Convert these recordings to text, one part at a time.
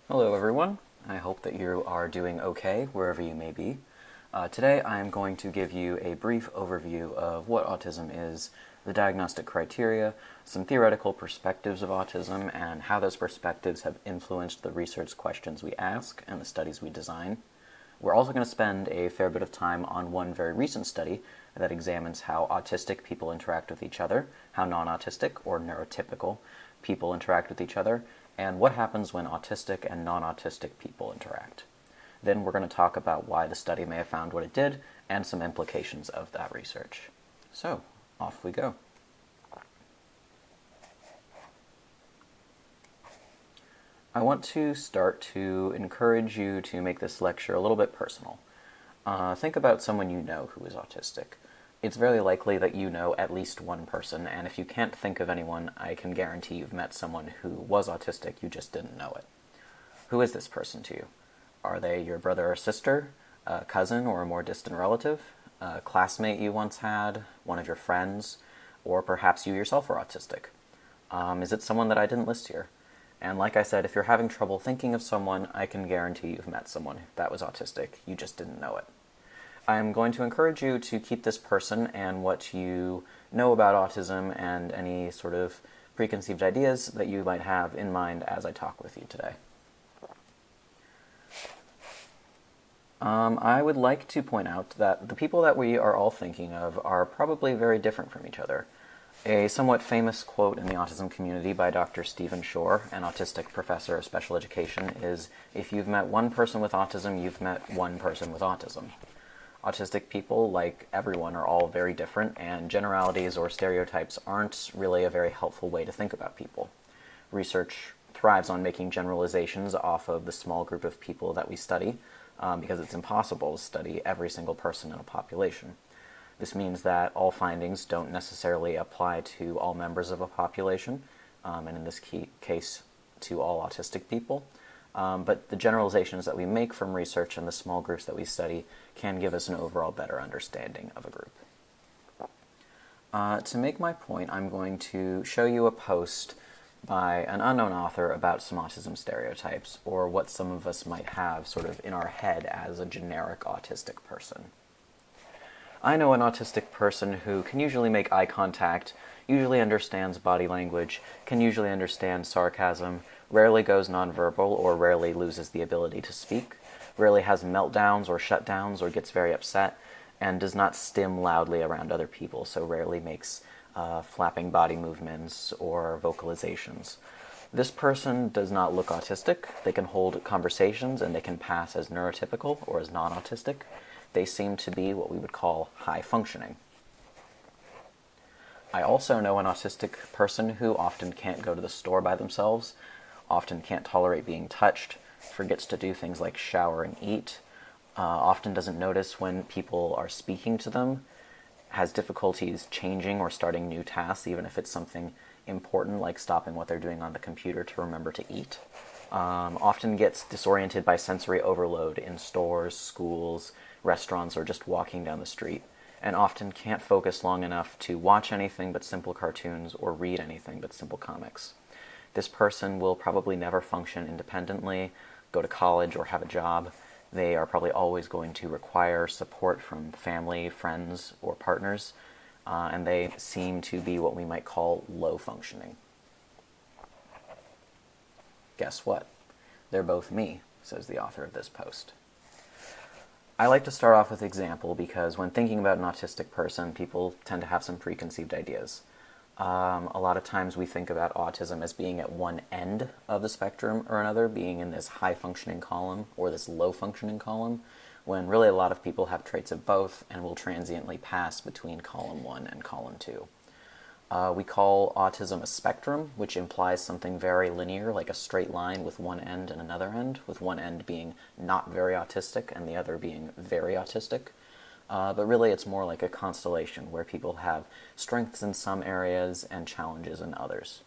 Hello everyone, I hope that you are doing okay wherever you may be. Today I am going to give you a brief overview of what autism is, the diagnostic criteria, some theoretical perspectives of autism, and how those perspectives have influenced the research questions we ask and the studies we design. We're also going to spend a fair bit of time on one very recent study that examines how autistic people interact with each other, how non-autistic or neurotypical people interact with each other, and what happens when autistic and non-autistic people interact. Then we're going to talk about why the study may have found what it did and some implications of that research. So, off we go. I want to start to encourage you to make this lecture a little bit personal. Think about someone you know who is autistic. It's very likely that you know at least one person, and if you can't think of anyone, I can guarantee you've met someone who was autistic, you just didn't know it. Who is this person to you? Are they your brother or sister, a cousin or a more distant relative, a classmate you once had, one of your friends, or perhaps you yourself are autistic? Is it someone that I didn't list here? And like I said, if you're having trouble thinking of someone, I can guarantee you've met someone that was autistic, you just didn't know it. I'm going to encourage you to keep this person and what you know about autism and any sort of preconceived ideas that you might have in mind as I talk with you today. I would like to point out that the people that we are all thinking of are probably very different from each other. A somewhat famous quote in the autism community by Dr. Stephen Shore, an autistic professor of special education, is, "If you've met one person with autism, you've met one person with autism." Autistic people, like everyone, are all very different, and generalities or stereotypes aren't really a very helpful way to think about people. Research thrives on making generalizations off of the small group of people that we study, because it's impossible to study every single person in a population. This means that all findings don't necessarily apply to all members of a population, and in this case, to all autistic people. But the generalizations that we make from research and the small groups that we study can give us an overall better understanding of a group. To make my point, I'm going to show you a post by an unknown author about some autism stereotypes, or what some of us might have sort of in our head as a generic autistic person. I know an autistic person who can usually make eye contact, usually understands body language, can usually understand sarcasm, rarely goes nonverbal or rarely loses the ability to speak, rarely has meltdowns or shutdowns or gets very upset, and does not stim loudly around other people, so rarely makes flapping body movements or vocalizations. This person does not look autistic. They can hold conversations and they can pass as neurotypical or as non-autistic. They seem to be what we would call high functioning. I also know an autistic person who often can't go to the store by themselves, often can't tolerate being touched, forgets to do things like shower and eat, often doesn't notice when people are speaking to them, has difficulties changing or starting new tasks, even if it's something important like stopping what they're doing on the computer to remember to eat. Often gets disoriented by sensory overload in stores, schools, restaurants, or just walking down the street, and often can't focus long enough to watch anything but simple cartoons or read anything but simple comics. This person will probably never function independently, go to college, or have a job. They are probably always going to require support from family, friends, or partners, and they seem to be what we might call low functioning. Guess what? They're both me, says the author of this post. I like to start off with example because when thinking about an autistic person, people tend to have some preconceived ideas. A lot of times we think about autism as being at one end of the spectrum or another, being in this high-functioning column or this low-functioning column, when really a lot of people have traits of both and will transiently pass between column 1 and column 2. We call autism a spectrum, which implies something very linear, like a straight line with one end and another end, with one end being not very autistic and the other being very autistic. But really it's more like a constellation where people have strengths in some areas and challenges in others.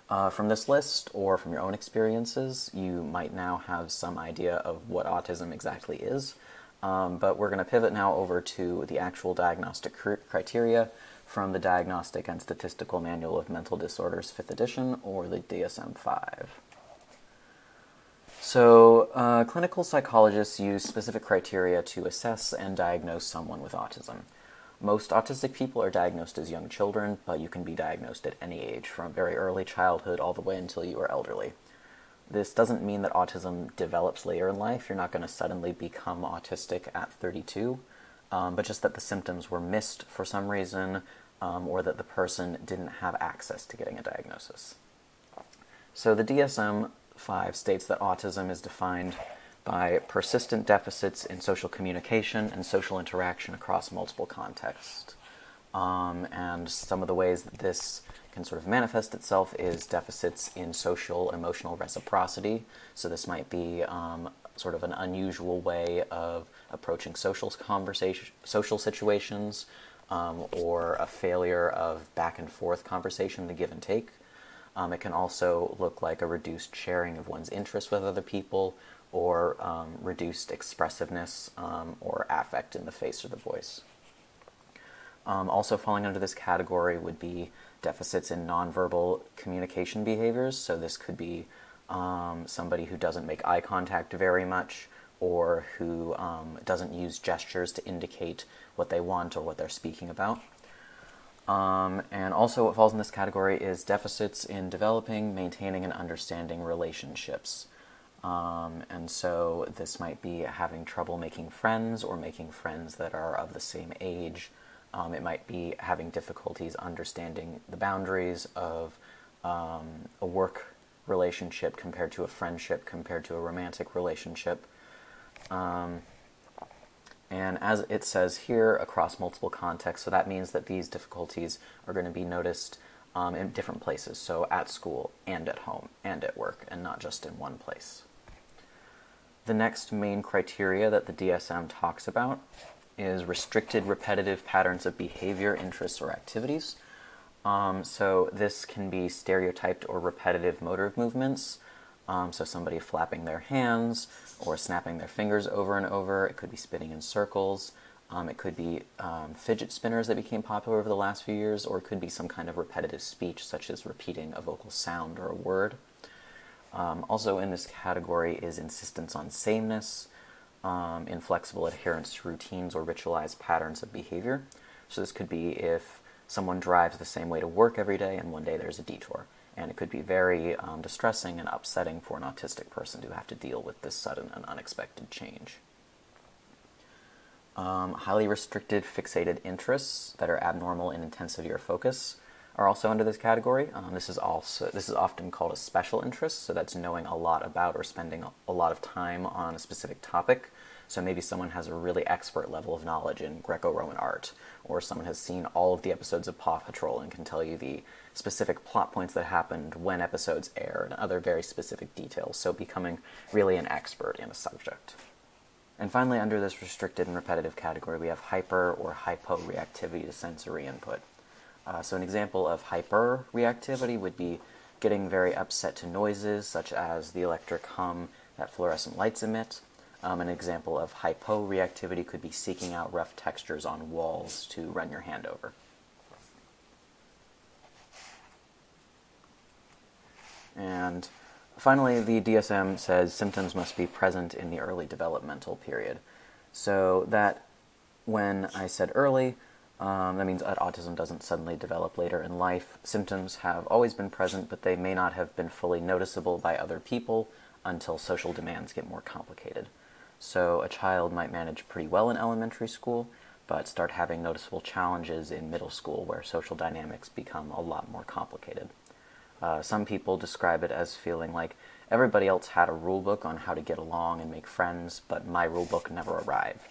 From this list, or from your own experiences, you might now have some idea of what autism exactly is, but we're going to pivot now over to the actual diagnostic criteria from the Diagnostic and Statistical Manual of Mental Disorders 5th edition, or the DSM-5. So, clinical psychologists use specific criteria to assess and diagnose someone with autism. Most autistic people are diagnosed as young children, but you can be diagnosed at any age, from very early childhood all the way until you are elderly. This doesn't mean that autism develops later in life. You're not going to suddenly become autistic at 32, but just that the symptoms were missed for some reason, or that the person didn't have access to getting a diagnosis. So the DSM-5 states that autism is defined by persistent deficits in social communication and social interaction across multiple contexts. And some of the ways that this can sort of manifest itself is deficits in social emotional reciprocity. So this might be sort of an unusual way of approaching social situations, or a failure of back and forth conversation, the give and take. It can also look like a reduced sharing of one's interests with other people, or reduced expressiveness or affect in the face or the voice. Also falling under this category would be deficits in nonverbal communication behaviors. So this could be somebody who doesn't make eye contact very much, or who doesn't use gestures to indicate what they want or what they're speaking about. And also what falls in this category is deficits in developing, maintaining, and understanding relationships. And so this might be having trouble making friends, or making friends that are of the same age. It might be having difficulties understanding the boundaries of a work relationship compared to a friendship, compared to a romantic relationship. And as it says here, across multiple contexts, so that means that these difficulties are going to be noticed in different places, so at school and at home and at work, and not just in one place. The next main criteria that the DSM talks about is restricted repetitive patterns of behavior, interests, or activities. So this can be stereotyped or repetitive motor movements. So somebody flapping their hands or snapping their fingers over and over. It could be spinning in circles. It could be fidget spinners that became popular over the last few years, or it could be some kind of repetitive speech, such as repeating a vocal sound or a word. Also in this category is insistence on sameness, inflexible adherence to routines or ritualized patterns of behavior. So this could be if someone drives the same way to work every day and one day there's a detour. And it could be very distressing and upsetting for an autistic person to have to deal with this sudden and unexpected change. Highly restricted fixated interests that are abnormal in intensity or focus are also under this category. This is often called a special interest, so that's knowing a lot about or spending a lot of time on a specific topic. So maybe someone has a really expert level of knowledge in Greco-Roman art, or someone has seen all of the episodes of Paw Patrol and can tell you the specific plot points that happened when episodes air and other very specific details, so becoming really an expert in a subject. And finally, under this restricted and repetitive category, we have hyper or hyporeactivity to sensory input. So an example of hyperreactivity would be getting very upset to noises, such as the electric hum that fluorescent lights emit. An example of hyporeactivity could be seeking out rough textures on walls to run your hand over. And finally, the DSM says symptoms must be present in the early developmental period. So that when I said early, that means that autism doesn't suddenly develop later in life. Symptoms have always been present, but they may not have been fully noticeable by other people until social demands get more complicated. So a child might manage pretty well in elementary school, but start having noticeable challenges in middle school where social dynamics become a lot more complicated. Some people describe it as feeling like everybody else had a rule book on how to get along and make friends, but my rule book never arrived.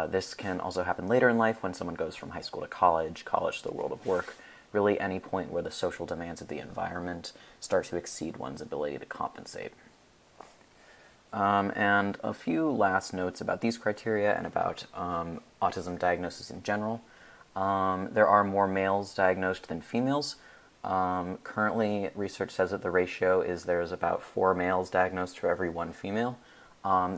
This can also happen later in life when someone goes from high school to college to the world of work, really any point where the social demands of the environment start to exceed one's ability to compensate. And a few last notes about these criteria and about autism diagnosis in general. There are more males diagnosed than females. Currently, research says that the ratio is there's about 4 males diagnosed for every 1 female.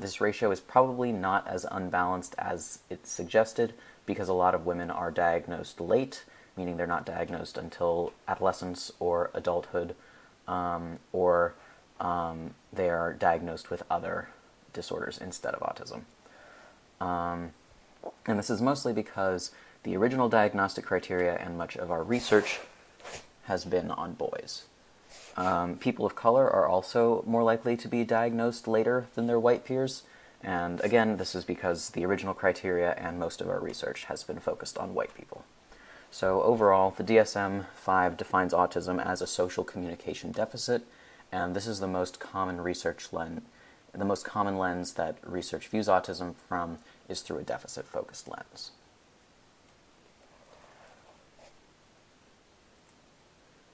This ratio is probably not as unbalanced as it's suggested, because a lot of women are diagnosed late, meaning they're not diagnosed until adolescence or adulthood, or they are diagnosed with other disorders instead of autism. And this is mostly because the original diagnostic criteria and much of our research has been on boys. People of color are also more likely to be diagnosed later than their white peers, and again, this is because the original criteria and most of our research has been focused on white people. So overall, the DSM-5 defines autism as a social communication deficit, and this is the most common the most common lens that research views autism from is through a deficit-focused lens.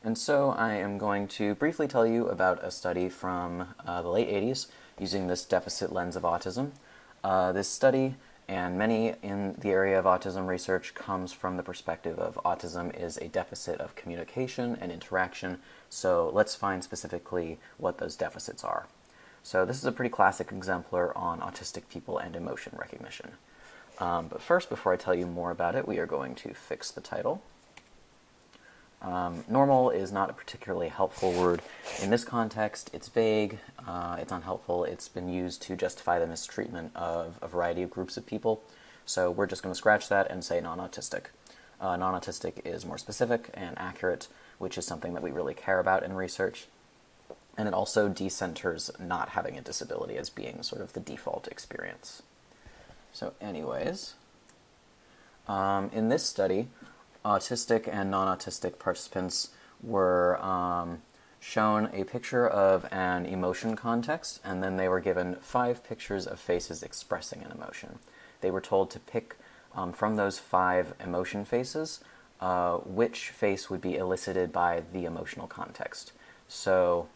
And so I am going to briefly tell you about a study from the late 80s using this deficit lens of autism. This study, and many in the area of autism research, comes from the perspective of autism is a deficit of communication and interaction, so let's find specifically what those deficits are. So this is a pretty classic exemplar on autistic people and emotion recognition. But first, before I tell you more about it, we are going to fix the title. Normal is not a particularly helpful word in this context. It's vague, it's unhelpful, it's been used to justify the mistreatment of a variety of groups of people, so we're just going to scratch that and say non-autistic. Non-autistic is more specific and accurate, which is something that we really care about in research, and it also decenters not having a disability as being sort of the default experience. So anyways, in this study, autistic and non-autistic participants were shown a picture of an emotion context, and then they were given 5 pictures of faces expressing an emotion. They were told to pick from those 5 emotion faces which face would be elicited by the emotional context. So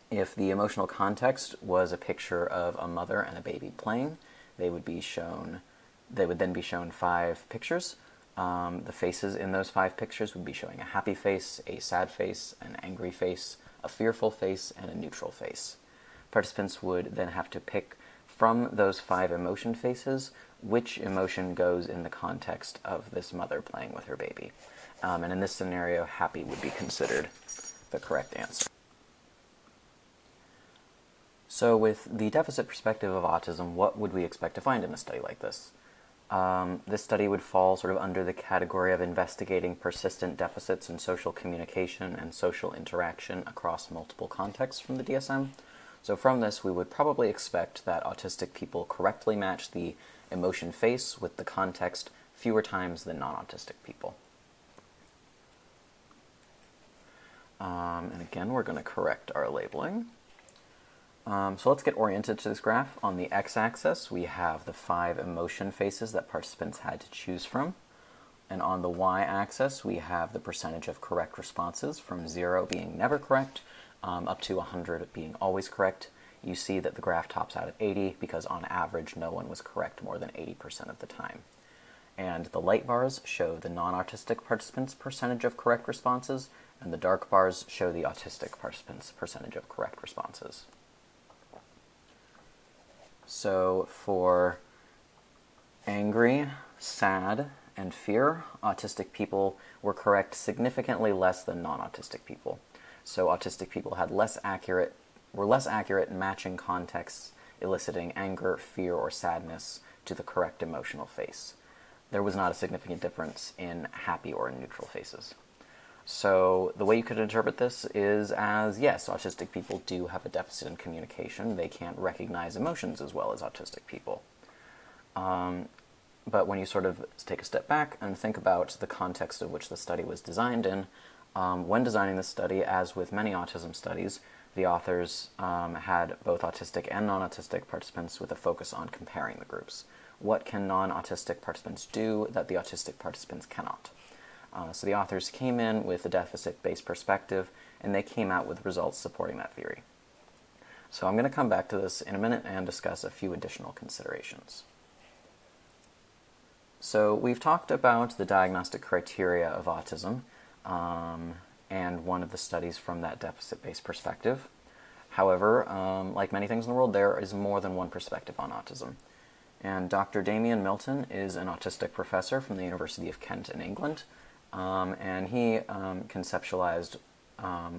if the emotional context was a picture of a mother and a baby playing, they would then be shown 5 pictures. The faces in those 5 pictures would be showing a happy face, a sad face, an angry face, a fearful face, and a neutral face. Participants would then have to pick from those 5 emotion faces which emotion goes in the context of this mother playing with her baby. And in this scenario, happy would be considered the correct answer. So with the deficit perspective of autism, what would we expect to find in a study like this? This study would fall sort of under the category of investigating persistent deficits in social communication and social interaction across multiple contexts from the DSM. So from this, we would probably expect that autistic people correctly match the emotion face with the context fewer times than non-autistic people. And again, we're going to correct our labeling. So let's get oriented to this graph. On the x-axis, we have the 5 emotion faces that participants had to choose from. And on the y-axis, we have the percentage of correct responses, from 0 being never correct, up to 100 being always correct. You see that the graph tops out at 80 because on average, no one was correct more than 80% of the time. And the light bars show the non-autistic participants' percentage of correct responses, and the dark bars show the autistic participants' percentage of correct responses. So for angry, sad, and fear, autistic people were correct significantly less than non-autistic people. So autistic people were less accurate in matching contexts eliciting anger, fear, or sadness to the correct emotional face. There was not a significant difference in happy or neutral faces. So the way you could interpret this is as, yes, autistic people do have a deficit in communication. They can't recognize emotions as well as autistic people. But when you sort of take a step back and think about the context of which the study was designed in, when designing this study, as with many autism studies, the authors had both autistic and non-autistic participants with a focus on comparing the groups. What can non-autistic participants do that the autistic participants cannot? So the authors came in with a deficit-based perspective, and they came out with results supporting that theory. So I'm going to come back to this in a minute and discuss a few additional considerations. So we've talked about the diagnostic criteria of autism, and one of the studies from that deficit-based perspective. However, like many things in the world, there is more than one perspective on autism. And Dr. Damien Milton is an autistic professor from the University of Kent in England, and he conceptualized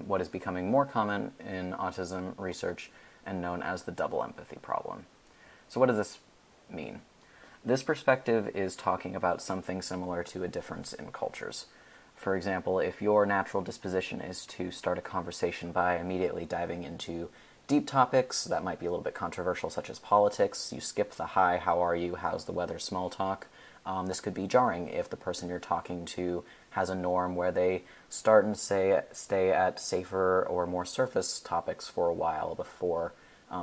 what is becoming more common in autism research and known as the double empathy problem. So what does this mean? This perspective is talking about something similar to a difference in cultures. For example, if your natural disposition is to start a conversation by immediately diving into deep topics that might be a little bit controversial, such as politics, you skip the hi, how are you, how's the weather small talk. This could be jarring if the person you're talking to has a norm where they start and stay at safer or more surface topics for a while before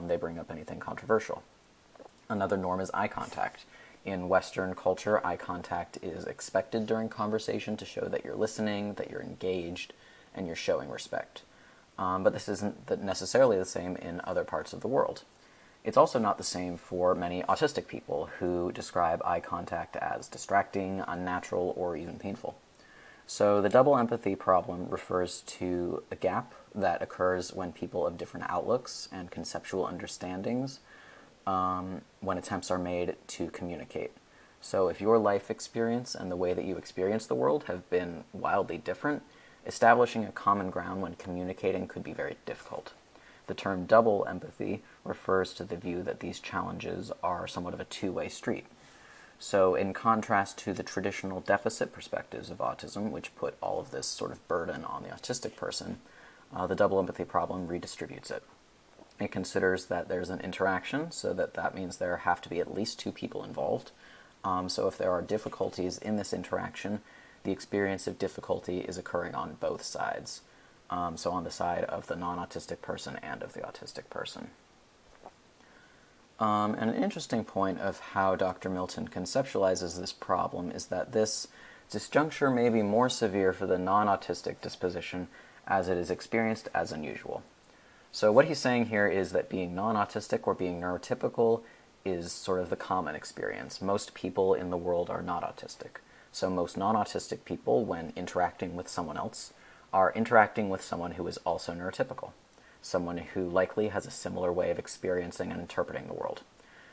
they bring up anything controversial. Another norm is eye contact. In Western culture, eye contact is expected during conversation to show that you're listening, that you're engaged, and you're showing respect. But this isn't necessarily the same in other parts of the world. It's also not the same for many autistic people who describe eye contact as distracting, unnatural, or even painful. So the double empathy problem refers to a gap that occurs when people of different outlooks and conceptual understandings when attempts are made to communicate. So if your life experience and the way that you experience the world have been wildly different, establishing a common ground when communicating could be very difficult. The term double empathy refers to the view that these challenges are somewhat of a two-way street. So in contrast to the traditional deficit perspectives of autism, which put all of this sort of burden on the autistic person, the double empathy problem redistributes it. It considers that there's an interaction, so that means there have to be at least two people involved. So if there are difficulties in this interaction, the experience of difficulty is occurring on both sides. So on the side of the non-autistic person and of the autistic person. And an interesting point of how Dr. Milton conceptualizes this problem is that this disjuncture may be more severe for the non-autistic disposition as it is experienced as unusual. So what he's saying here is that being non-autistic or being neurotypical is sort of the common experience. Most people in the world are not autistic. So most non-autistic people, when interacting with someone else, are interacting with someone who is also neurotypical, someone who likely has a similar way of experiencing and interpreting the world.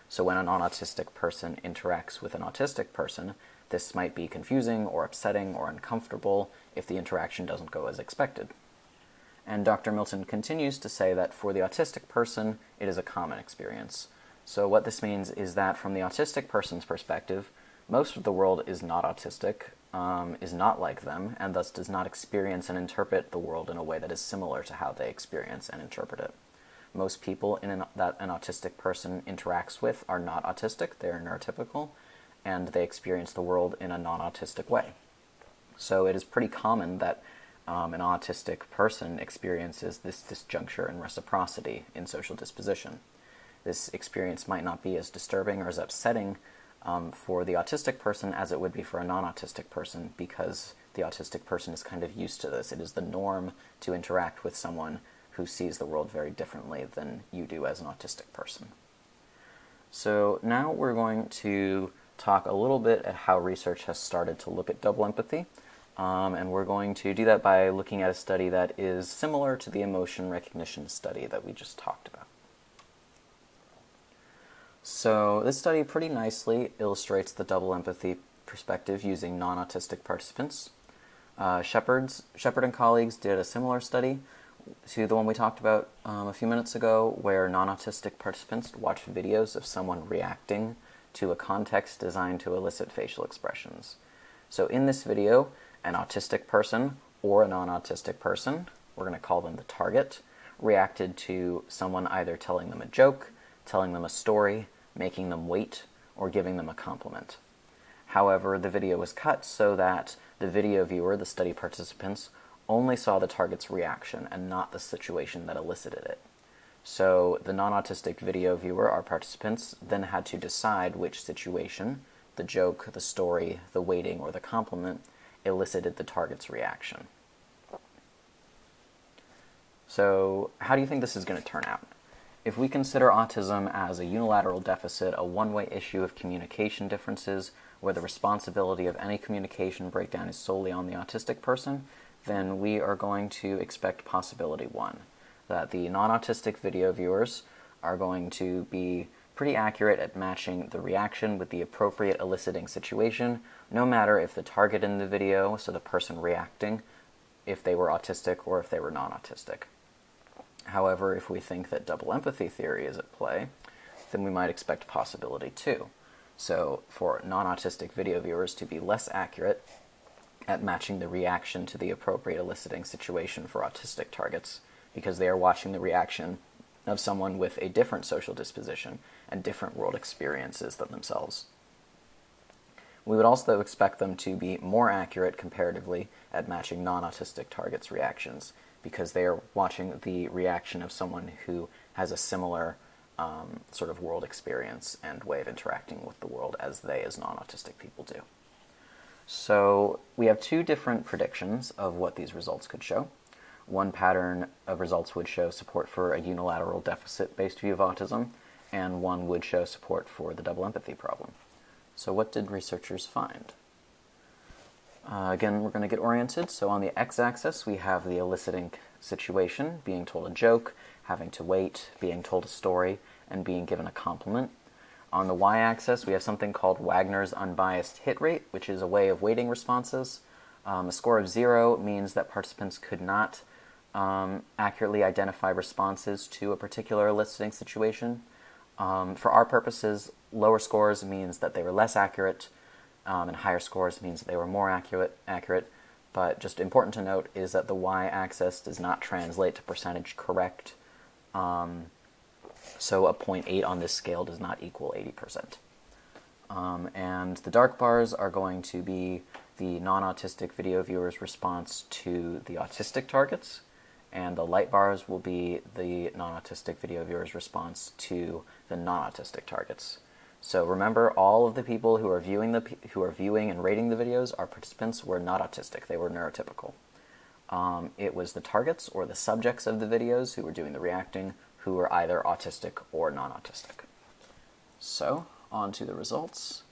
So when a non-autistic person interacts with an autistic person, this might be confusing or upsetting or uncomfortable if the interaction doesn't go as expected. And Dr. Milton continues to say that for the autistic person, it is a common experience. So what this means is that from the autistic person's perspective, most of the world is not autistic, is not like them, and thus does not experience and interpret the world in a way that is similar to how they experience and interpret it. Most people that an autistic person interacts with are not autistic, they are neurotypical, and they experience the world in a non-autistic way. So it is pretty common that an autistic person experiences this disjuncture and reciprocity in social disposition. This experience might not be as disturbing or as upsetting for the autistic person as it would be for a non-autistic person, because the autistic person is kind of used to this. It is the norm to interact with someone who sees the world very differently than you do as an autistic person. So now we're going to talk a little bit at how research has started to look at double empathy. And we're going to do that by looking at a study that is similar to the emotion recognition study that we just talked about. So this study pretty nicely illustrates the double empathy perspective using non-autistic participants. Shepard and colleagues did a similar study to the one we talked about a few minutes ago, where non-autistic participants watched videos of someone reacting to a context designed to elicit facial expressions. So in this video, an autistic person or a non-autistic person, we're going to call them the target, reacted to someone either telling them a joke, telling them a story, making them wait, or giving them a compliment. However, the video was cut so that the video viewer, the study participants, only saw the target's reaction and not the situation that elicited it. So the non-autistic video viewer, our participants, then had to decide which situation, the joke, the story, the waiting, or the compliment, elicited the target's reaction. So how do you think this is going to turn out? If we consider autism as a unilateral deficit, a one-way issue of communication differences, where the responsibility of any communication breakdown is solely on the autistic person, then we are going to expect possibility one, that the non-autistic video viewers are going to be pretty accurate at matching the reaction with the appropriate eliciting situation, no matter if the target in the video, so the person reacting, if they were autistic or if they were non-autistic. However, if we think that double empathy theory is at play, then we might expect possibility 2. So for non-autistic video viewers to be less accurate at matching the reaction to the appropriate eliciting situation for autistic targets, because they are watching the reaction of someone with a different social disposition and different world experiences than themselves. We would also expect them to be more accurate comparatively at matching non-autistic targets' reactions, because they are watching the reaction of someone who has a similar sort of world experience and way of interacting with the world as they, as non-autistic people, do. So we have 2 different predictions of what these results could show. One pattern of results would show support for a unilateral deficit-based view of autism, and one would show support for the double empathy problem. So what did researchers find? Again, we're going to get oriented. So on the x-axis, we have the eliciting situation, being told a joke, having to wait, being told a story, and being given a compliment. On the y-axis, we have something called Wagner's unbiased hit rate, which is a way of weighting responses. A score of 0 means that participants could not accurately identify responses to a particular eliciting situation. For our purposes, lower scores means that they were less accurate, and higher scores means that they were more accurate. But just important to note is that the y-axis does not translate to percentage correct. So a 0.8 on this scale does not equal 80%. And the dark bars are going to be the non-autistic video viewers' response to the autistic targets, and the light bars will be the non-autistic video viewers' response to the non-autistic targets. So remember, all of the people who are viewing and rating the videos, our participants, were not autistic. They were neurotypical. It was the targets or the subjects of the videos who were doing the reacting who were either autistic or non-autistic. So, on to the results.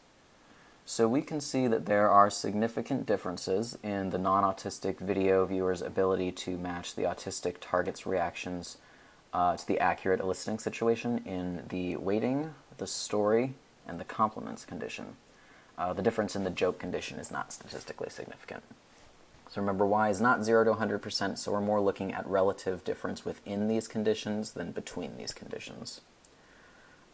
So we can see that there are significant differences in the non-autistic video viewers' ability to match the autistic target's reactions to the accurate eliciting situation in the weighting, the story, and the compliments condition. The difference in the joke condition is not statistically significant. So remember, y is not 0 to 100%, so we're more looking at relative difference within these conditions than between these conditions.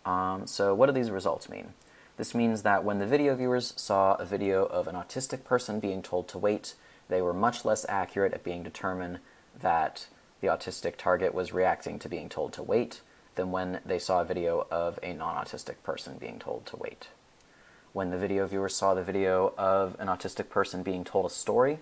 So what do these results mean? This means that when the video viewers saw a video of an autistic person being told to wait, they were much less accurate at being determined that the autistic target was reacting to being told to wait than when they saw a video of a non-autistic person being told to wait. When the video viewers saw the video of an autistic person being told a story,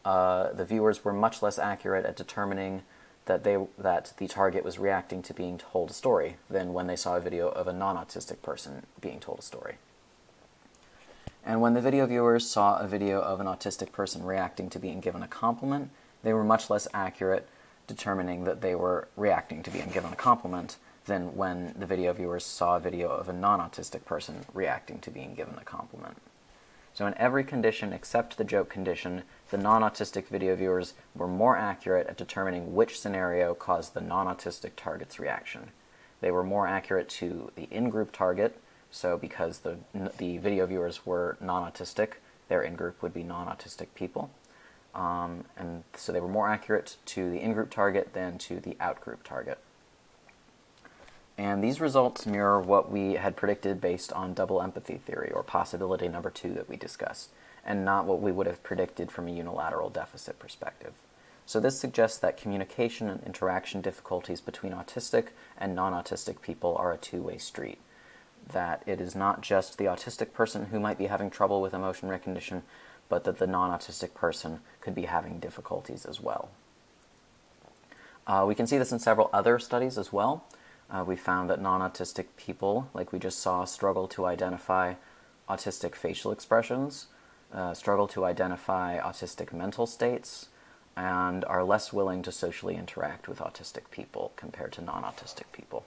the viewers were much less accurate at determining that the target was reacting to being told a story than when they saw a video of a non-autistic person being told a story. And when the video viewers saw a video of an autistic person reacting to being given a compliment, they were much less accurate determining that they were reacting to being given a compliment than when the video viewers saw a video of a non-autistic person reacting to being given a compliment. So in every condition except the joke condition, the non-autistic video viewers were more accurate at determining which scenario caused the non-autistic target's reaction. They were more accurate to the in-group target, so because the video viewers were non-autistic, their in-group would be non-autistic people. And so they were more accurate to the in-group target than to the out-group target. And these results mirror what we had predicted based on double empathy theory, or possibility number 2 that we discussed, and not what we would have predicted from a unilateral deficit perspective. So this suggests that communication and interaction difficulties between autistic and non-autistic people are a two-way street. That it is not just the autistic person who might be having trouble with emotion recognition, but that the non-autistic person could be having difficulties as well. We can see this in several other studies as well. We found that non-autistic people, like we just saw, struggle to identify autistic facial expressions, struggle to identify autistic mental states, and are less willing to socially interact with autistic people compared to non-autistic people.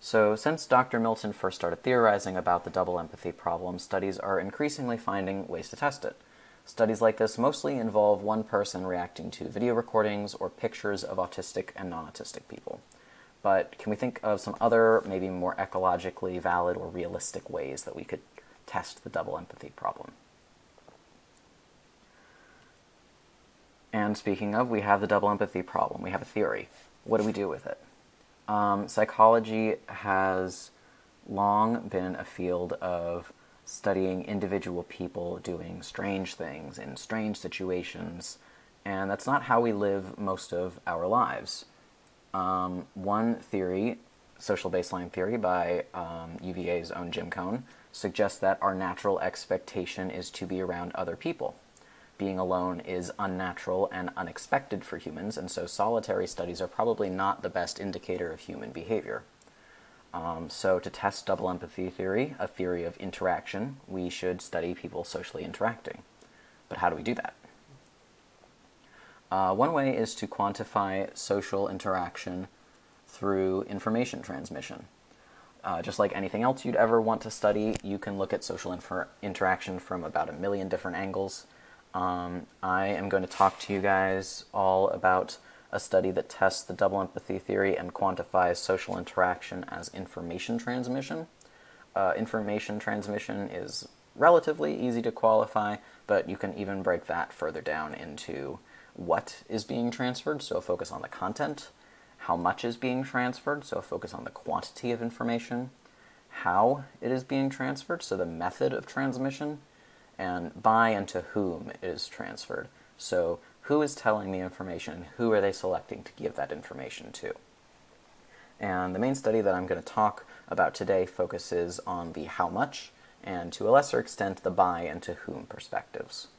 So since Dr. Milton first started theorizing about the double empathy problem, studies are increasingly finding ways to test it. Studies like this mostly involve one person reacting to video recordings or pictures of autistic and non-autistic people. But can we think of some other, maybe more ecologically valid or realistic ways that we could test the double empathy problem? And speaking of, we have the double empathy problem. We have a theory. What do we do with it? Psychology has long been a field of studying individual people doing strange things in strange situations, and that's not how we live most of our lives. One theory, social baseline theory by UVA's own Jim Cohn, suggests that our natural expectation is to be around other people. Being alone is unnatural and unexpected for humans, and so solitary studies are probably not the best indicator of human behavior. So to test double empathy theory, a theory of interaction, we should study people socially interacting. But how do we do that? One way is to quantify social interaction through information transmission. Just like anything else you'd ever want to study, you can look at social interaction from about 1 million different angles. I am going to talk to you guys all about a study that tests the double empathy theory and quantifies social interaction as information transmission. Information transmission is relatively easy to qualify, but you can even break that further down into what is being transferred, so a focus on the content, how much is being transferred, so a focus on the quantity of information, how it is being transferred, so the method of transmission, and by and to whom it is transferred. So who is telling the information, who are they selecting to give that information to? And the main study that I'm going to talk about today focuses on the how much, and to a lesser extent, the by and to whom perspectives.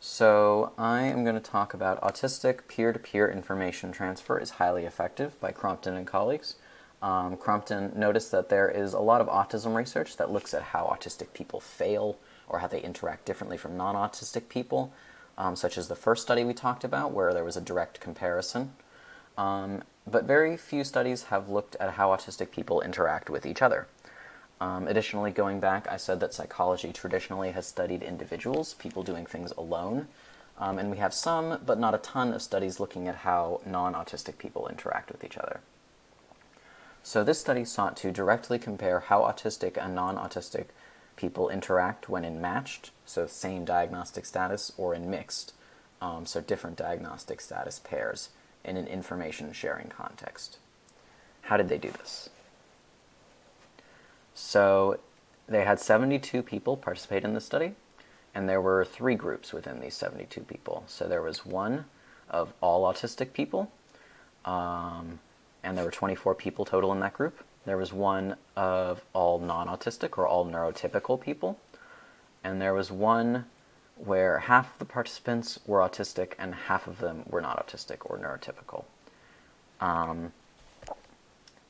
So I am going to talk about autistic peer-to-peer information transfer is highly effective by Crompton and colleagues. Crompton noticed that there is a lot of autism research that looks at how autistic people fail or how they interact differently from non-autistic people, such as the first study we talked about where there was a direct comparison. But very few studies have looked at how autistic people interact with each other. Additionally, going back, I said that psychology traditionally has studied individuals, people doing things alone, and we have some, but not a ton, of studies looking at how non-autistic people interact with each other. So this study sought to directly compare how autistic and non-autistic people interact when in matched, so same diagnostic status, or in mixed, so different diagnostic status pairs, in an information sharing context. How did they do this? So they had 72 people participate in the study, and there were 3 groups within these 72 people. So there was one of all autistic people, and there were 24 people total in that group. There was one of all non-autistic or all neurotypical people, and there was one where half of the participants were autistic and half of them were not autistic or neurotypical.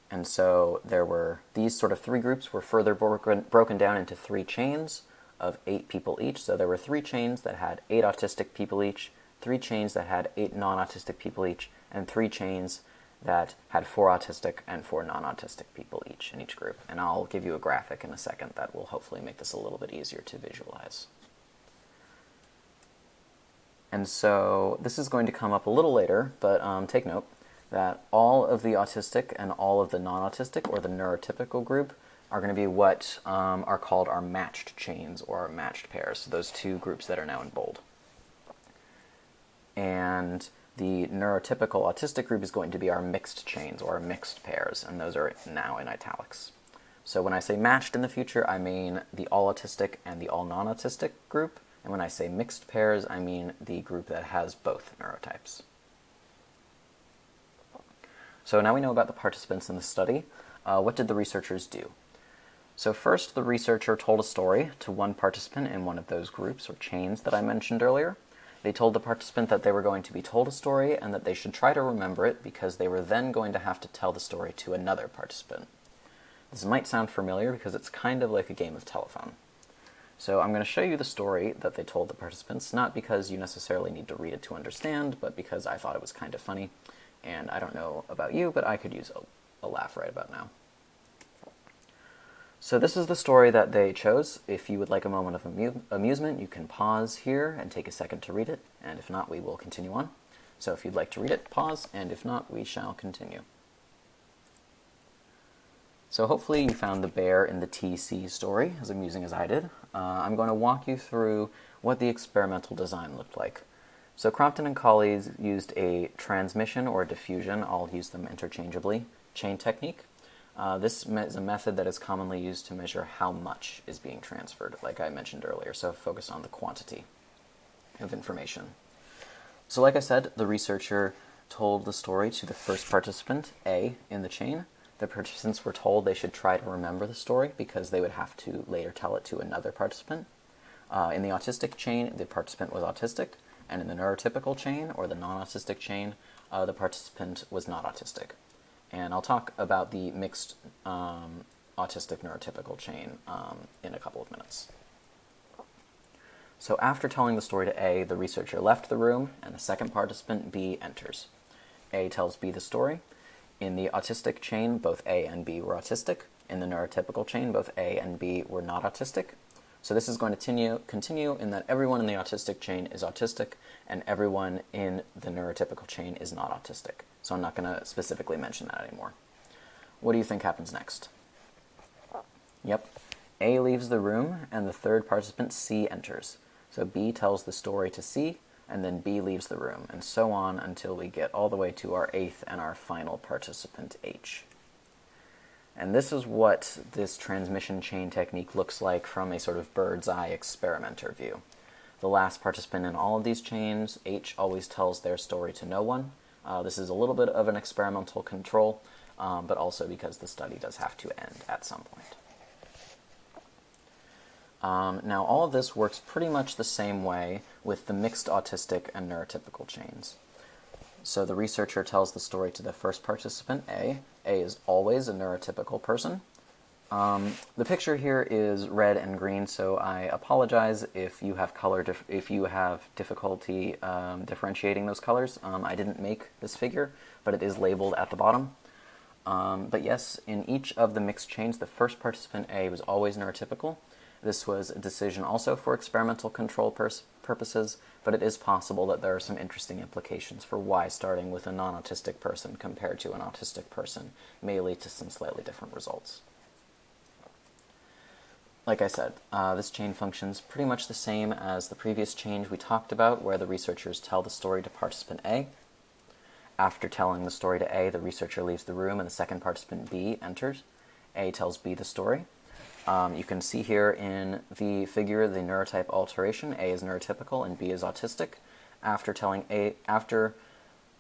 And so there were, these sort of 3 groups were further broken down into 3 chains of 8 people each. So there were 3 chains that had 8 autistic people each, 3 chains that had 8 non-autistic people each, and 3 chains that had 4 autistic and 4 non-autistic people each in each group. And I'll give you a graphic in a second that will hopefully make this a little bit easier to visualize. And so this is going to come up a little later, but take note that all of the autistic and all of the non-autistic, or the neurotypical group, are going to be what are called our matched chains or our matched pairs, so those 2 groups that are now in bold. And the neurotypical autistic group is going to be our mixed chains or our mixed pairs, and those are now in italics. So when I say matched in the future, I mean the all autistic and the all non-autistic group, and when I say mixed pairs, I mean the group that has both neurotypes. So now we know about the participants in the study. What did the researchers do? So first, the researcher told a story to one participant in one of those groups or chains that I mentioned earlier. They told the participant that they were going to be told a story and that they should try to remember it because they were then going to have to tell the story to another participant. This might sound familiar because it's kind of like a game of telephone. So I'm going to show you the story that they told the participants, not because you necessarily need to read it to understand, but because I thought it was kind of funny. And I don't know about you, but I could use a laugh right about now. So this is the story that they chose. If you would like a moment of amusement, you can pause here and take a second to read it, and if not, we will continue on. So if you'd like to read it, pause, and if not, we shall continue. So hopefully you found the bear in the TC story as amusing as I did. I'm going to walk you through what the experimental design looked like. So Crompton and colleagues used a transmission or diffusion, I'll use them interchangeably, chain technique. This is a method that is commonly used to measure how much is being transferred, like I mentioned earlier, so focus on the quantity of information. So like I said, the researcher told the story to the first participant, A, in the chain. The participants were told they should try to remember the story because they would have to later tell it to another participant. In the autistic chain, the participant was autistic, and in the neurotypical chain, or the non-autistic chain, the participant was not autistic. And I'll talk about the mixed autistic neurotypical chain in a couple of minutes. So after telling the story to A, the researcher left the room, and the second participant, B, enters. A tells B the story. In the autistic chain, both A and B were autistic. In the neurotypical chain, both A and B were not autistic. So this is going to continue in that everyone in the autistic chain is autistic, and everyone in the neurotypical chain is not autistic. So I'm not going to specifically mention that anymore. What do you think happens next? Yep. A leaves the room, and the third participant, C, enters. So B tells the story to C, and then B leaves the room, and so on until we get all the way to our eighth and our final participant, H. And this is what this transmission chain technique looks like from a sort of bird's eye experimenter view. The last participant in all of these chains, H, always tells their story to no one. This is a little bit of an experimental control, but also because the study does have to end at some point. Now, all of this works pretty much the same way with the mixed autistic and neurotypical chains. So the researcher tells the story to the first participant, A. A is always a neurotypical person. The picture here is red and green, so I apologize if you have difficulty differentiating those colors. I didn't make this figure, but it is labeled at the bottom. But yes, in each of the mixed chains, the first participant, A, was always neurotypical. This was a decision also for experimental control purposes, but it is possible that there are some interesting implications for why starting with a non-autistic person compared to an autistic person may lead to some slightly different results. Like I said, this chain functions pretty much the same as the previous chain we talked about, where the researchers tell the story to participant A. After telling the story to A, the researcher leaves the room and the second participant, B, enters. A tells B the story. You can see here in the figure the neurotype alteration. A is neurotypical and B is autistic. After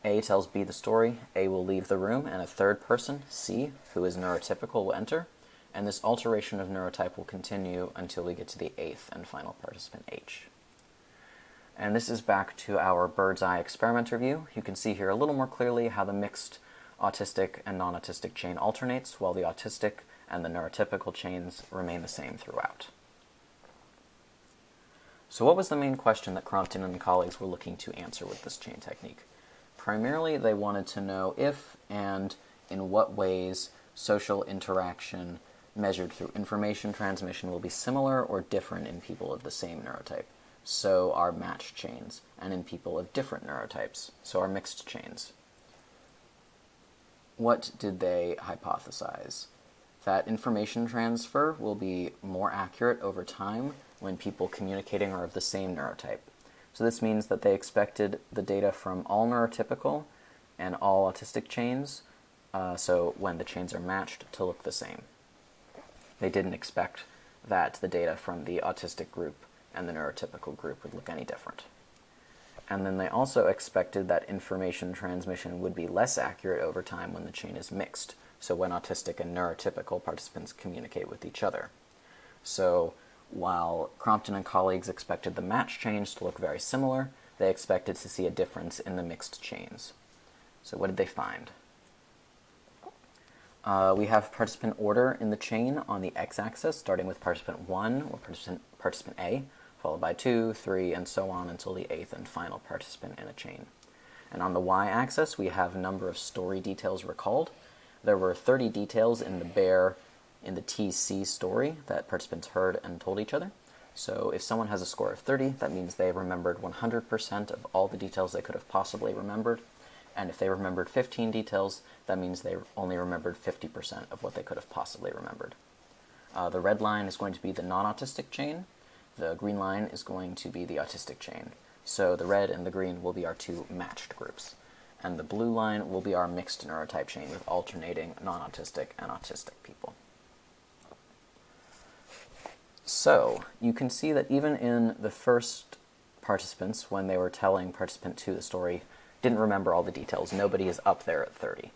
A tells B the story, A will leave the room and a third person, C, who is neurotypical, will enter. And this alteration of neurotype will continue until we get to the eighth and final participant, H. And this is back to our bird's eye experimenter view. You can see here a little more clearly how the mixed autistic and non-autistic chain alternates, while the autistic and the neurotypical chains remain the same throughout. So what was the main question that Crompton and colleagues were looking to answer with this chain technique? Primarily, they wanted to know if and in what ways social interaction measured through information transmission will be similar or different in people of the same neurotype, so our matched chains, and in people of different neurotypes, so our mixed chains. What did they hypothesize? That information transfer will be more accurate over time when people communicating are of the same neurotype. So this means that they expected the data from all neurotypical and all autistic chains, so when the chains are matched, to look the same. They didn't expect that the data from the autistic group and the neurotypical group would look any different. And then they also expected that information transmission would be less accurate over time when the chain is mixed, so when autistic and neurotypical participants communicate with each other. So while Crompton and colleagues expected the matched chains to look very similar, they expected to see a difference in the mixed chains. So what did they find? We have participant order in the chain on the x-axis, starting with participant 1, or participant A, followed by 2, 3, and so on until the eighth and final participant in a chain. And on the y-axis, we have number of story details recalled. There were 30 details in the TC story that participants heard and told each other. So if someone has a score of 30, that means they remembered 100% of all the details they could have possibly remembered. And if they remembered 15 details, that means they only remembered 50% of what they could have possibly remembered. The red line is going to be the non-autistic chain. The green line is going to be the autistic chain. So the red and the green will be our two matched groups. And the blue line will be our mixed neurotype chain with alternating non-autistic and autistic people. So you can see that even in the first participants, when they were telling participant 2 the story, didn't remember all the details. Nobody is up there at 30.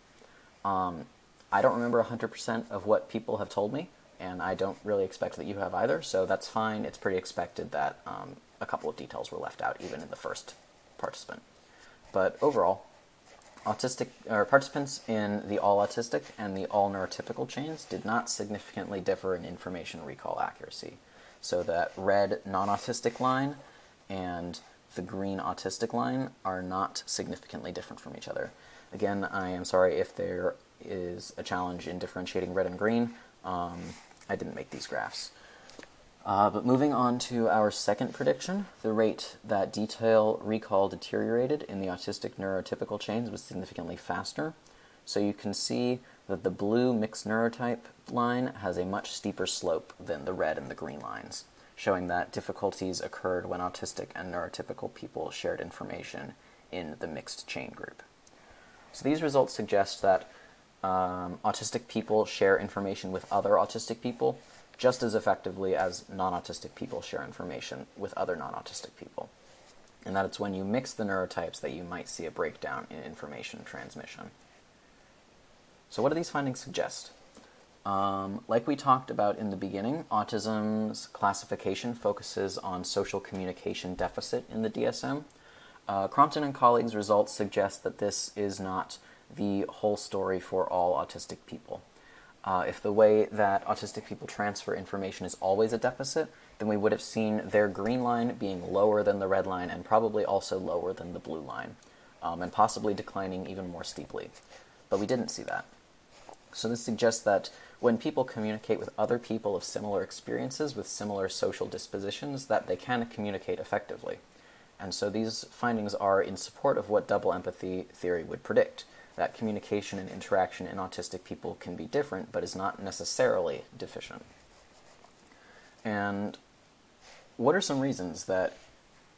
I don't remember 100% of what people have told me, and I don't really expect that you have either, so that's fine. It's pretty expected that a couple of details were left out, even in the first participant. But overall, participants in the all-autistic and the all-neurotypical chains did not significantly differ in information recall accuracy. So that red non-autistic line and the green autistic line are not significantly different from each other. Again, I am sorry if there is a challenge in differentiating red and green. I didn't make these graphs. But moving on to our second prediction, the rate that detail recall deteriorated in the autistic neurotypical chains was significantly faster. So you can see that the blue mixed neurotype line has a much steeper slope than the red and the green lines, showing that difficulties occurred when autistic and neurotypical people shared information in the mixed chain group. So these results suggest that autistic people share information with other autistic people just as effectively as non-autistic people share information with other non-autistic people. And that it's when you mix the neurotypes that you might see a breakdown in information transmission. So what do these findings suggest? Like we talked about in the beginning, autism's classification focuses on social communication deficit in the DSM. Crompton and colleagues' results suggest that this is not the whole story for all autistic people. If the way that autistic people transfer information is always a deficit, then we would have seen their green line being lower than the red line and probably also lower than the blue line, and possibly declining even more steeply. But we didn't see that. So this suggests that when people communicate with other people of similar experiences, with similar social dispositions, that they can communicate effectively. And so these findings are in support of what double empathy theory would predict, that communication and interaction in autistic people can be different, but is not necessarily deficient. And what are some reasons that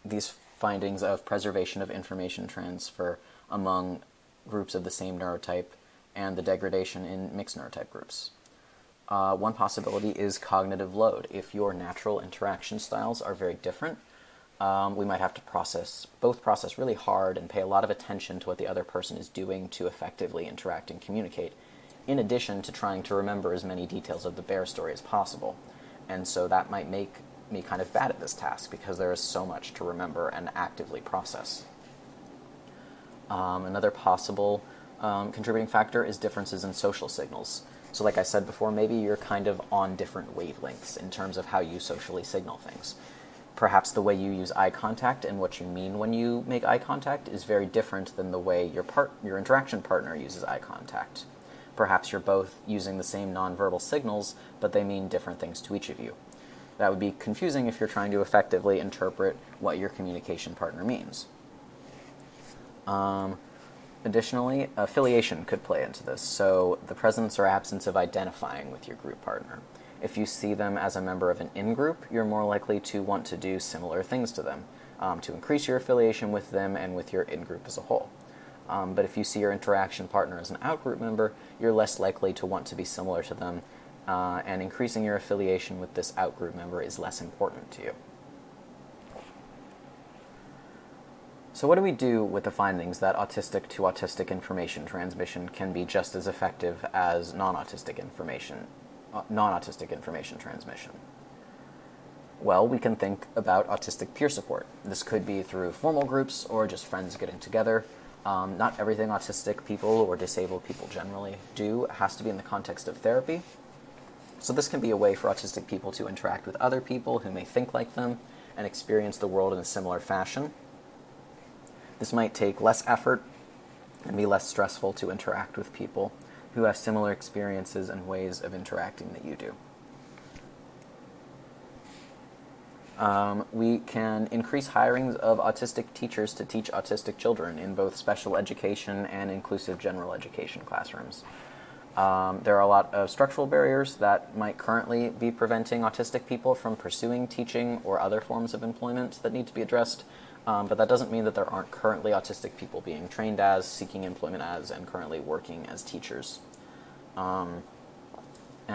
these findings of preservation of information transfer among groups of the same neurotype and the degradation in mixed neurotype groups? One possibility is cognitive load. If your natural interaction styles are very different, we might have to process really hard and pay a lot of attention to what the other person is doing to effectively interact and communicate, in addition to trying to remember as many details of the bear story as possible. And so that might make me kind of bad at this task because there is so much to remember and actively process. Another possible contributing factor is differences in social signals. So like I said before, maybe you're kind of on different wavelengths in terms of how you socially signal things. Perhaps the way you use eye contact and what you mean when you make eye contact is very different than the way your interaction partner uses eye contact. Perhaps you're both using the same nonverbal signals, but they mean different things to each of you. That would be confusing if you're trying to effectively interpret what your communication partner means. Additionally, affiliation could play into this, so the presence or absence of identifying with your group partner. If you see them as a member of an in-group, you're more likely to want to do similar things to them, to increase your affiliation with them and with your in-group as a whole. But if you see your interaction partner as an out-group member, you're less likely to want to be similar to them, and increasing your affiliation with this out-group member is less important to you. So what do we do with the findings that autistic to autistic information transmission can be just as effective as non-autistic information transmission? Well, we can think about autistic peer support. This could be through formal groups or just friends getting together. Not everything autistic people or disabled people generally do has to be in the context of therapy. So this can be a way for autistic people to interact with other people who may think like them and experience the world in a similar fashion. This might take less effort and be less stressful to interact with people who have similar experiences and ways of interacting that you do. We can increase hirings of autistic teachers to teach autistic children in both special education and inclusive general education classrooms. There are a lot of structural barriers that might currently be preventing autistic people from pursuing teaching or other forms of employment that need to be addressed, but that doesn't mean that there aren't currently autistic people being trained as, seeking employment as, and currently working as teachers. And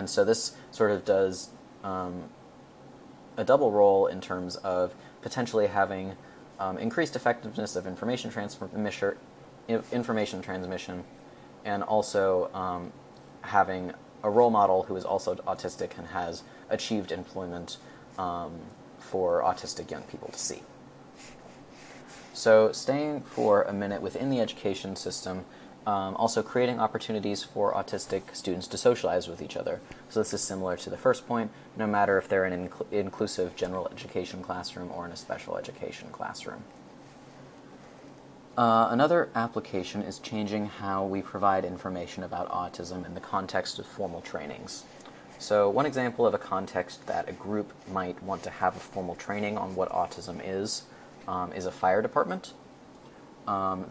so this sort of does a double role in terms of potentially having increased effectiveness of information transmission, and also having a role model who is also autistic and has achieved employment for autistic young people to see. So staying for a minute within the education system, also creating opportunities for autistic students to socialize with each other. So this is similar to the first point, no matter if they're in an inclusive general education classroom or in a special education classroom. Another application is changing how we provide information about autism in the context of formal trainings. So one example of a context that a group might want to have a formal training on what autism is a fire department.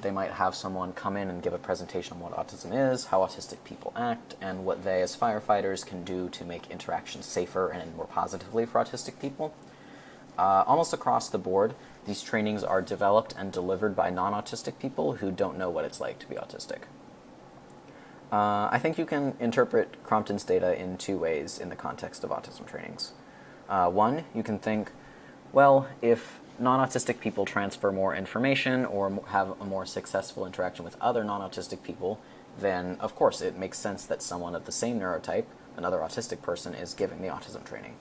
They might have someone come in and give a presentation on what autism is, how autistic people act, and what they as firefighters can do to make interactions safer and more positively for autistic people. Almost across the board, these trainings are developed and delivered by non-autistic people who don't know what it's like to be autistic. I think you can interpret Crompton's data in two ways in the context of autism trainings. One, you can think, well, if non-autistic people transfer more information or have a more successful interaction with other non-autistic people, then of course it makes sense that someone of the same neurotype, another autistic person, is giving the autism training.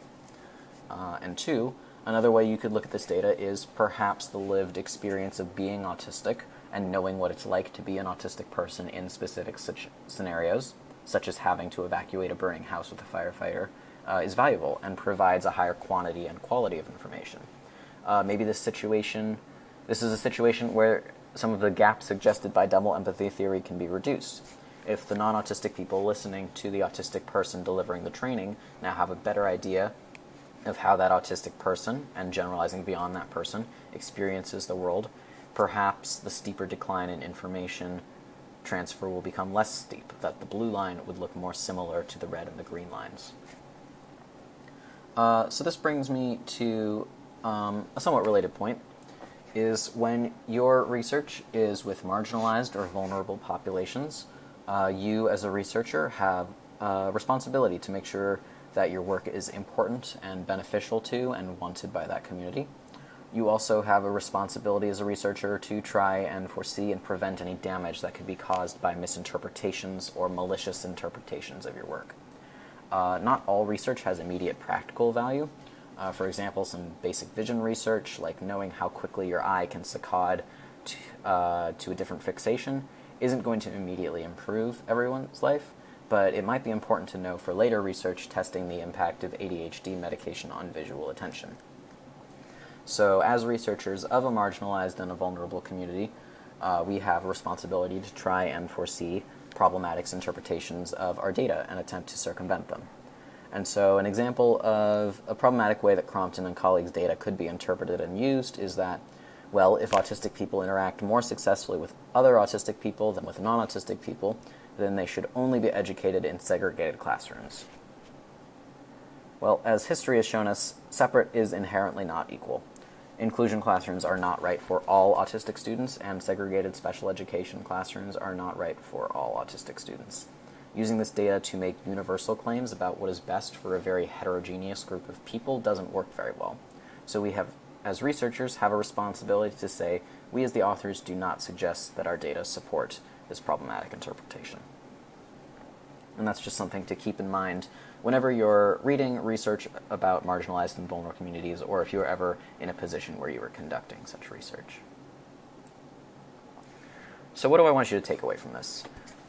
And two, another way you could look at this data is perhaps the lived experience of being autistic and knowing what it's like to be an autistic person in specific scenarios, such as having to evacuate a burning house with a firefighter, is valuable and provides a higher quantity and quality of information. Maybe this is a situation where some of the gaps suggested by double empathy theory can be reduced. If the non-autistic people listening to the autistic person delivering the training now have a better idea of how that autistic person, and generalizing beyond that person, experiences the world, perhaps the steeper decline in information transfer will become less steep, that the blue line would look more similar to the red and the green lines. So this brings me to a somewhat related point, is when your research is with marginalized or vulnerable populations, you as a researcher have a responsibility to make sure that your work is important and beneficial to and wanted by that community. You also have a responsibility as a researcher to try and foresee and prevent any damage that could be caused by misinterpretations or malicious interpretations of your work. Not all research has immediate practical value. For example, some basic vision research, like knowing how quickly your eye can saccade to a different fixation, isn't going to immediately improve everyone's life, but it might be important to know for later research testing the impact of ADHD medication on visual attention. So as researchers of a marginalized and a vulnerable community, we have a responsibility to try and foresee problematic interpretations of our data and attempt to circumvent them. And so an example of a problematic way that Crompton and colleagues' data could be interpreted and used is that, well, if autistic people interact more successfully with other autistic people than with non-autistic people, then they should only be educated in segregated classrooms. Well, as history has shown us, separate is inherently not equal. Inclusion classrooms are not right for all autistic students, and segregated special education classrooms are not right for all autistic students. Using this data to make universal claims about what is best for a very heterogeneous group of people doesn't work very well. So we have, as researchers, have a responsibility to say, we as the authors do not suggest that our data support this problematic interpretation. And that's just something to keep in mind whenever you're reading research about marginalized and vulnerable communities, or if you're ever in a position where you are conducting such research. So what do I want you to take away from this?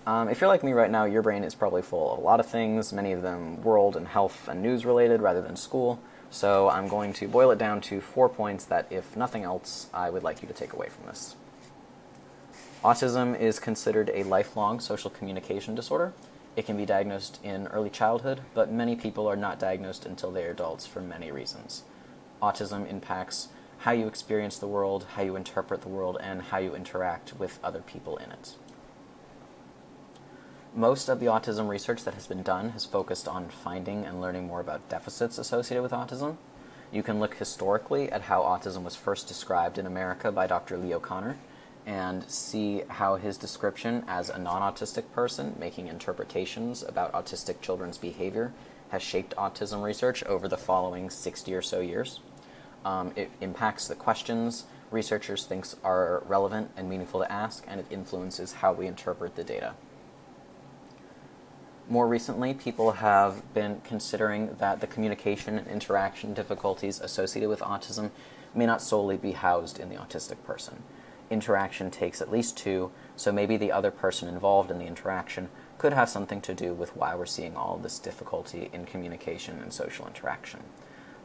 If you're like me right now, your brain is probably full of a lot of things, many of them world and health and news related rather than school. So I'm going to boil it down to 4 points that, if nothing else, I would like you to take away from this. Autism is considered a lifelong social communication disorder. It can be diagnosed in early childhood, but many people are not diagnosed until they are adults for many reasons. autism impacts how you experience the world, how you interpret the world, and how you interact with other people in it. Most of the autism research that has been done has focused on finding and learning more about deficits associated with autism. You can look historically at how autism was first described in America by Dr. Lee O'Connor and see how his description as a non-autistic person making interpretations about autistic children's behavior has shaped autism research over the following 60 or so years. It impacts the questions researchers think are relevant and meaningful to ask, and it influences how we interpret the data. More recently, people have been considering that the communication and interaction difficulties associated with autism may not solely be housed in the autistic person. Interaction takes at least two, so maybe the other person involved in the interaction could have something to do with why we're seeing all this difficulty in communication and social interaction.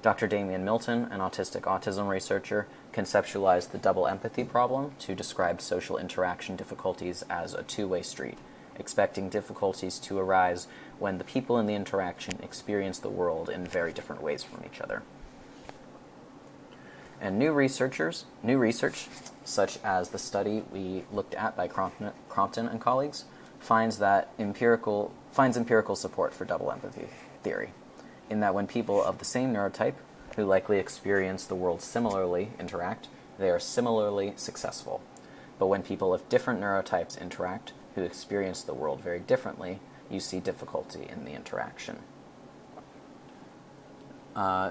Dr. Damian Milton, an autistic autism researcher, conceptualized the double empathy problem to describe social interaction difficulties as a two-way street, expecting difficulties to arise when the people in the interaction experience the world in very different ways from each other. And new research, such as the study we looked at by Crompton and colleagues, finds empirical support for double empathy theory, in that when people of the same neurotype, who likely experience the world similarly, interact, they are similarly successful. But when people of different neurotypes interact, who experience the world very differently, you see difficulty in the interaction.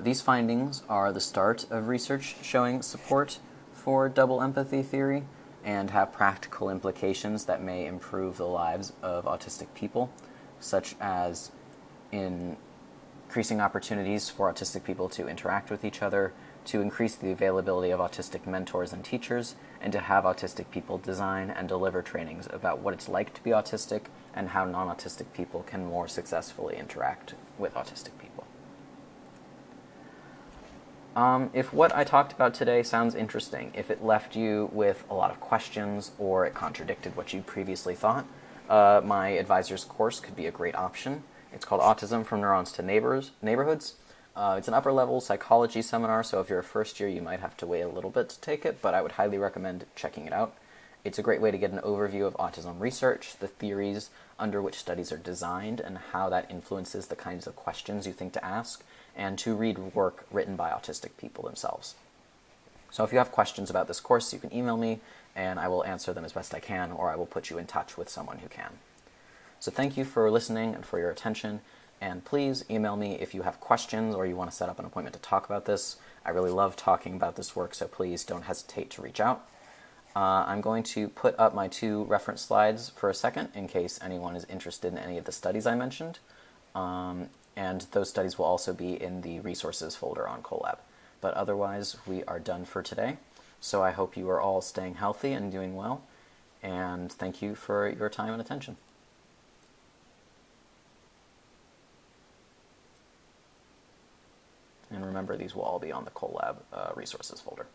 These findings are the start of research showing support for double empathy theory and have practical implications that may improve the lives of autistic people, such as increasing opportunities for autistic people to interact with each other, to increase the availability of autistic mentors and teachers, and to have autistic people design and deliver trainings about what it's like to be autistic and how non-autistic people can more successfully interact with autistic people. If what I talked about today sounds interesting, if it left you with a lot of questions or it contradicted what you previously thought, my advisor's course could be a great option. It's called Autism from Neurons to Neighborhoods. It's an upper-level psychology seminar, so if you're a first year, you might have to wait a little bit to take it, but I would highly recommend checking it out. It's a great way to get an overview of autism research, the theories under which studies are designed, and how that influences the kinds of questions you think to ask, and to read work written by autistic people themselves. So if you have questions about this course, you can email me, and I will answer them as best I can, or I will put you in touch with someone who can. So thank you for listening and for your attention. And please email me if you have questions or you want to set up an appointment to talk about this. I really love talking about this work, so please don't hesitate to reach out. I'm going to put up my 2 reference slides for a second in case anyone is interested in any of the studies I mentioned. And those studies will also be in the resources folder on Colab. But otherwise, we are done for today. So I hope you are all staying healthy and doing well. And thank you for your time and attention. And remember, these will all be on the Colab resources folder.